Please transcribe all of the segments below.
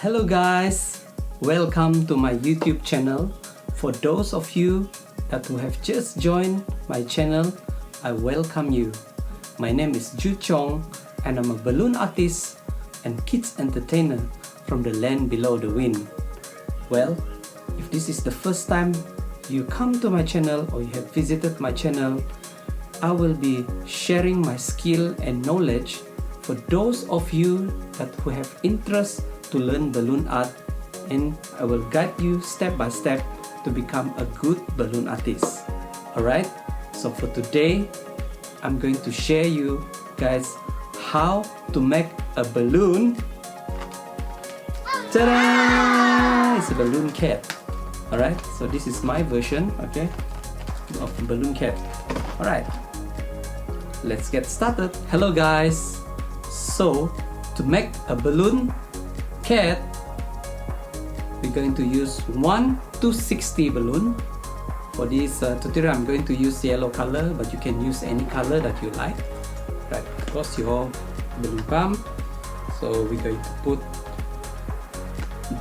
Hello guys, welcome to my YouTube channel. For those of you that who have just joined my channel, I welcome you. My name is Ju Chong and I'm a balloon artist and kids entertainer from the land below the wind. Well, if this is the first time you come to my channel or you have visited my channel, I will be sharing my skill and knowledge for those of you that who have interest to learn balloon art, and I will guide you step by step to become a good balloon artist. Alright, so for today, I'm going to share you guys how to make a balloon. Ta-da! It's a balloon cat. Alright, so this is my version, okay, of balloon cat. Alright, let's get started. Hello guys. So to make a balloon cat, we're going to use 1 to 60 balloon. For this tutorial, I'm going to use yellow color, but you can use any color that you like. Right, of course your balloon pump. So we're going to put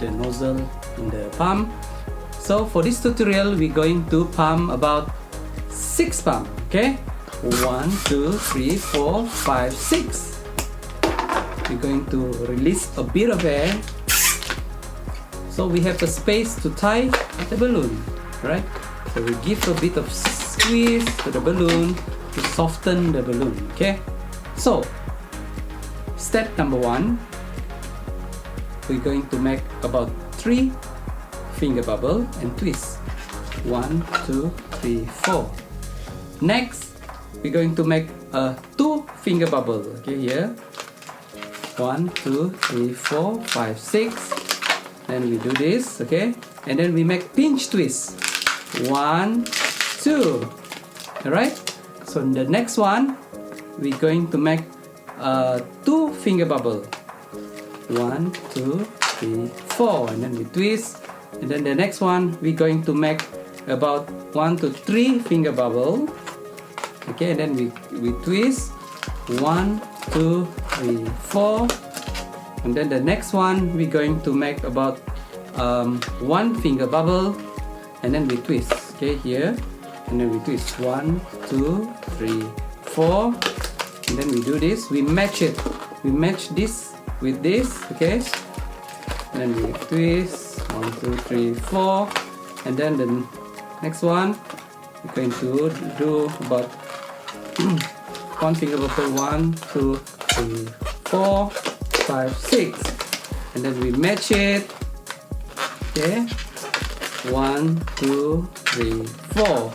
the nozzle in the pump. So for this tutorial, we're going to pump about 6 pump. Okay, 1, 2, 3, 4, 5, 6. We're going to release a bit of air, so we have a space to tie the balloon, right? So we give a bit of squeeze to the balloon to soften the balloon. Okay, so step number 1, we're going to make about 3 finger bubble and twist. 1, 2, 3, 4. Next, we're going to make a 2 finger bubble. Okay, here 1, 2, 3, 4, 5, 6. Then we do this, okay, and then we make pinch twist. 1, 2. Alright, so in the next one, we're going to make a 2 finger bubble. 1, 2, 3, 4, and then we twist. And then the next one, we're going to make about 1 to 3 finger bubble. Okay, and then we twist. 1, 2, 3, 4. And then the next one, we're going to make about 1 finger bubble, and then we twist. Okay, here, and then we twist. 1, 2, 3, 4. And then we do this. We match it. We match this with this. Okay, and then we twist. 1, 2, 3, 4. And then the next one, we're going to do about 1 finger bubble. 1, 2, 3, 4, 5, 6. And then we match it. Okay, 1, 2, 3, 4.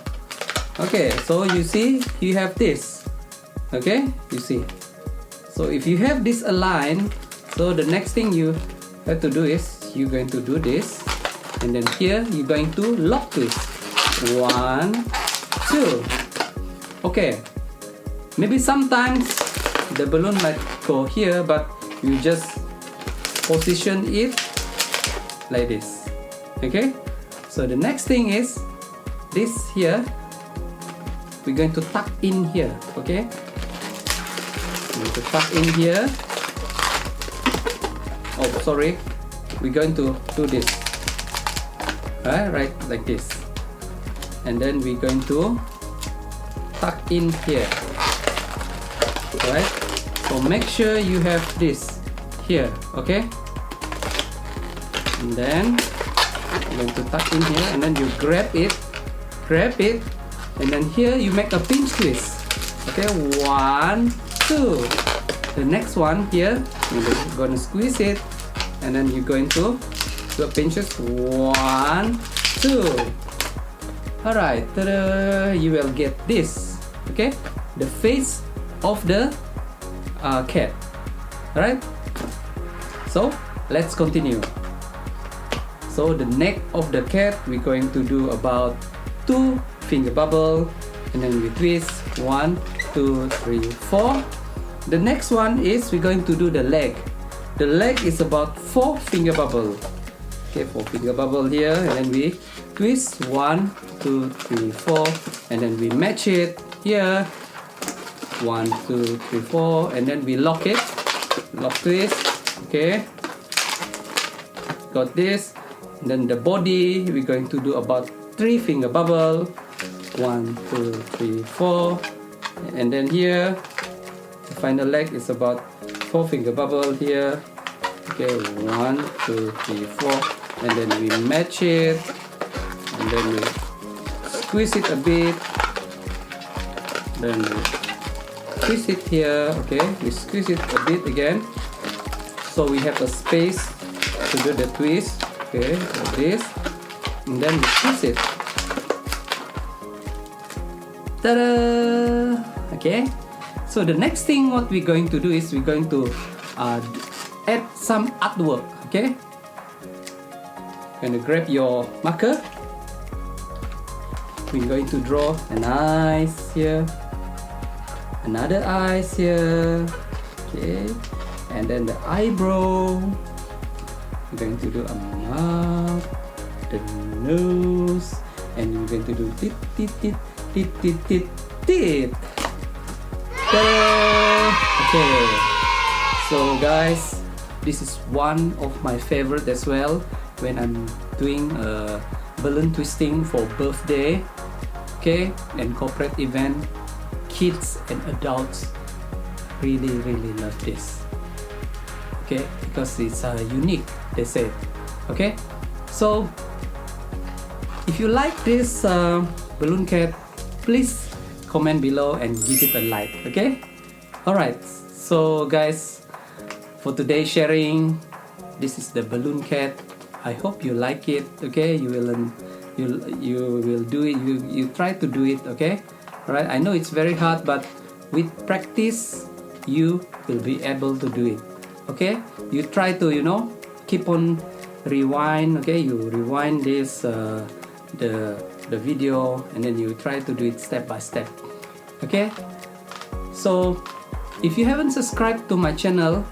Okay, so you see, you have this. Okay, you see. So if you have this aligned, so the next thing you have to do is you're going to do this, and then here you're going to lock twist. 1, 2. Okay, maybe sometimes the balloon might go here, but you just position it like this. Okay, so the next thing is this here, we're going to tuck in here. Okay, we're going to tuck in here. Oh, sorry, we're going to do this, right like this, and then we're going to tuck in here. Right, so make sure you have this here. Okay, and then I'm going to tuck in here, and then you grab it, and then here you make a pinch twist. Okay, 1, 2. The next one here, you're going to squeeze it, and then you're going to do a pinch twist. 1, 2. Alright, you will get this. Okay, the face of the cat. Alright, so let's continue. So the neck of the cat, we're going to do about 2 finger bubble, and then we twist. 1, 2, 3, 4. The next one is we're going to do the leg. The leg is about 4 finger bubble. Okay, 4 finger bubble here, and then we twist. 1, 2, 3, 4, and then we match it here. 1, 2, 3, 4, and then we lock it. Lock twist. Okay, got this. And then the body, we're going to do about 3 finger bubble. 1, 2, 3, 4. And then here, the final leg is about 4 finger bubble here. Okay, 1, 2, 3, 4. And then we match it. And then we squeeze it a bit. Then we squeeze it here. Okay, we squeeze it a bit again. So we have a space to do the twist. Okay, like this. And then we twist it. Ta-da! Okay. So the next thing what we're going to do is we're going to add some artwork. Okay. Going to grab your marker. We're going to draw an eyes here. Another eyes here. Okay. And then the eyebrow. We're going to do a mouth, the nose, and we're going to do tit tit tit tit tit tit tit. Okay. So guys, this is one of my favorite as well when I'm doing balloon twisting for birthday, okay, and corporate event. Kids and adults really love this. Okay, because it's unique, they say. Okay, so if you like this balloon cat, please comment below and give it a like. Okay, all right. So guys, for today's sharing, this is the balloon cat. I hope you like it. Okay, you will do it. You try to do it. Okay, all right. I know it's very hard, but with practice, you will be able to do it. Okay, you try to keep on rewind. Okay, you rewind this the video, and then you try to do it step by step. Okay, so if you haven't subscribed to my channel,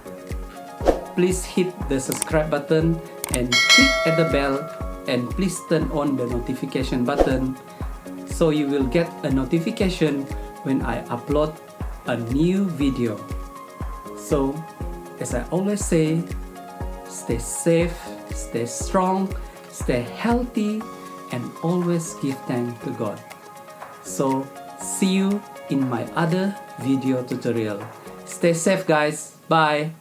please hit the subscribe button and click at the bell, and please turn on the notification button so you will get a notification when I upload a new video. So as I always say, stay safe, stay strong, stay healthy, and always give thanks to God. So see you in my other video tutorial. Stay safe guys. Bye.